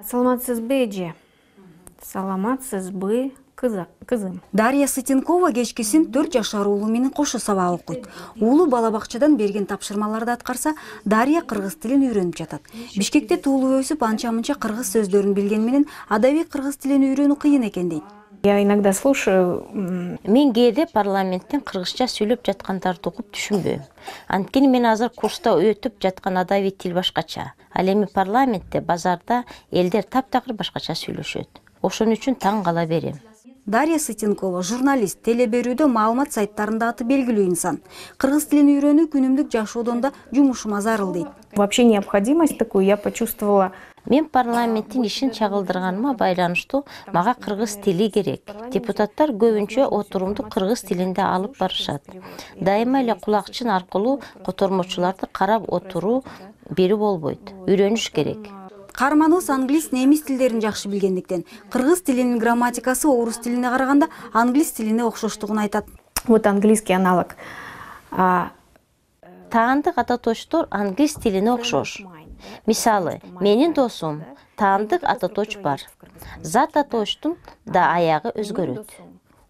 Саламатсызбы эже? Саламатсызбы кызым? Дарья Сытенкова кечкисин 4 жашар уулу менен кошо сабак окуйт. Уулу бала бакчадан берген тапшырмаларды аткарса, Дарья кыргыз тилин үйрөнүп жатат. Бишкекте туулуп өсүп, анча-мынча кыргыз сөздөрүн билгени менен адабий кыргыз тилин үйрөнүү кыйын экен дейт. Я иногда слушаю. Мен кээде парламенттен кыргызча сүйлөп жаткандарды угуп түшүнбөйм. Анткени мен азыр курста өтүп жаткан адабий тил башкача. Ал эми парламентте, базарда элдер таптакыр башкача сүйлөшөт. Ошон үчүн таң кала берем. Дарья Сытенкова журналист, телеберүүдө маалымат сайттарында аты белгилүү инсан. Кыргыз тилин үйрөнүү күнүмдүк жашоодон да жумушума зарыл дейт. Вообще необходимость такую я почувствовала. Мен парламенттин ишин чагылдырганыма байланыштуу мага кыргыз тили керек. Депутаттар көбүнчө отурумду кыргыз тилинде алып барышат. Дайыма эле кулакчын аркылуу котормочуларды карап отуруу бери болбойт. Үйрөнүш керек. Каарманыбыз англис, немис тилдерин жакшы билгендиктен, кыргыз тилинин грамматикасы орус тилине караганда англис тилине окшоштугун айтат. Вот английский аналог. Таандык ататочтор англис тилине окшош. Мисалы, менин досум таандык ататоч бар. Зат ататочтун да аягы өзгөрөт.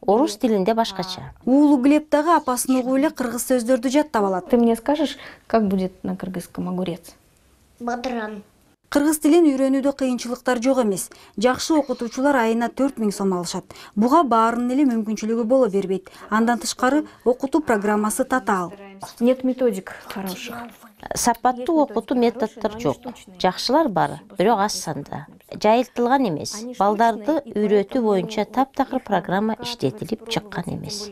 Орус тилинде башкача. Уулу Глеб дагы апасын угуп эле кыргыз сөздөрдү жаттап алат. Ты мне скажешь, как будет на кыргызском огурец? Бадран. Кыргыз тилин үйрөнүүдө кыйынчылыктар жок эмес. Жакшы окутуучулар айына 4000 сом алышат. Буга баарынын эле мүмкүнчүлүгү боло бербейт. Андан тышкары окутуу программасы татаал. Нет методик хороших. Сапаттуу окутуу методдор жок. Жакшылар бар, бирок аз санда. Жайылтылган эмес. Балдарды үйрөтүү боюнча таптакыр программа иштетилип чыккан эмес.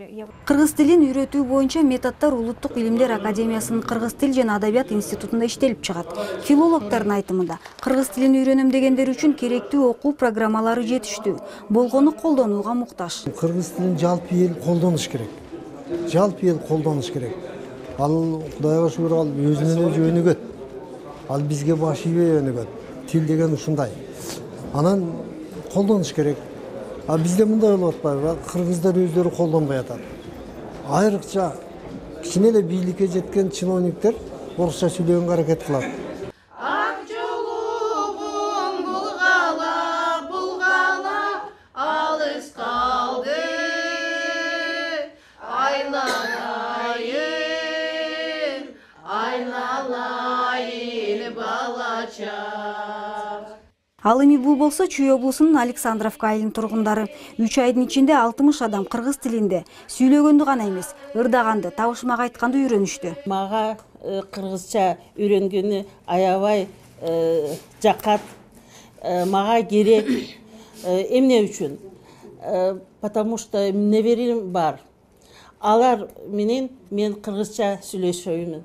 Кыргыз тилин үйрөтүү боюнча методдор Улуттук илимдер академиясынын Кыргыз тил жана адабият институтунда иштелип чыгат. Филологдордун айтымында, кыргыз тилин үйрөнөм дегендер үчүн керектүү окуу программалары жетиштүү. Болгону колдонууга муктаж. Кыргыз тилин жалпы эл колдонуш керек. Жалпы эл колдонуш керек. Ал Кудайга шүгүр, ал өзүнөн өзү өнүгөт. Ал бизге баш ийбей өнүгөт. Тил деген ушундай. Анан колдонуш керек. А бизде мындай болуп атпайбы? Кыргыздар өздөрү колдонбой атат. Айрыкча кичине эле бийликке жеткен чиновниктер орусча сүйлөгөнгө аракет кылат. Ал эми бул болсо Чүй облусунун Александровка айылынын тургундары. 3 айдын ичинде 60 адам кыргыз тилинде сүйлөгөндү гана эмес, ырдаганды, табышмак айтканды үйрөнүштү. Мага кыргызча үйрөнгөнү аябай жакат. Мага керек. Эмне үчүн? Потому что неберем бар. Алар менен мен кыргызча сүйлөшөймүн.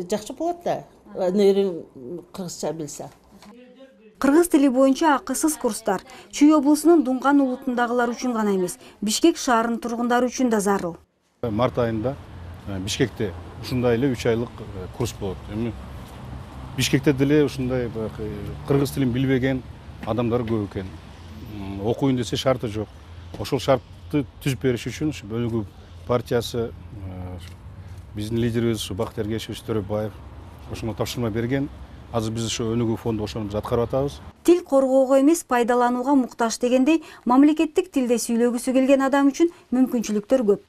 Жакшы болот да, неберем кыргызча билсе. Кыргыз тили боюнча акысыз курстар Чүй облусунун Дунган улутундагылар үчүн гана эмес, Бишкек шаарынын тургундары үчүн да зарыл. Март айында Бишкекте ушундай эле 3 айлык курс болот. Эми Бишкекте деле ушундай кыргыз тилин билбеген адамдар көп экен. Окуйун десе шарты жок. Ошол шартты түзүп бериш үчүн Бөлгүү партиясы биздин лидерибиз Бактыяр Кечибович Төрөбаев ошого тапшырма берген. Азыр биз ошо өнүгүү фонду ошону аткарып атабыз. Тил коргоого эмес, пайдаланууга муктаж дегендей, мамлекеттик тилде сүйлөгүсү келген адам үчүн мүмкүнчүлүктөр көп.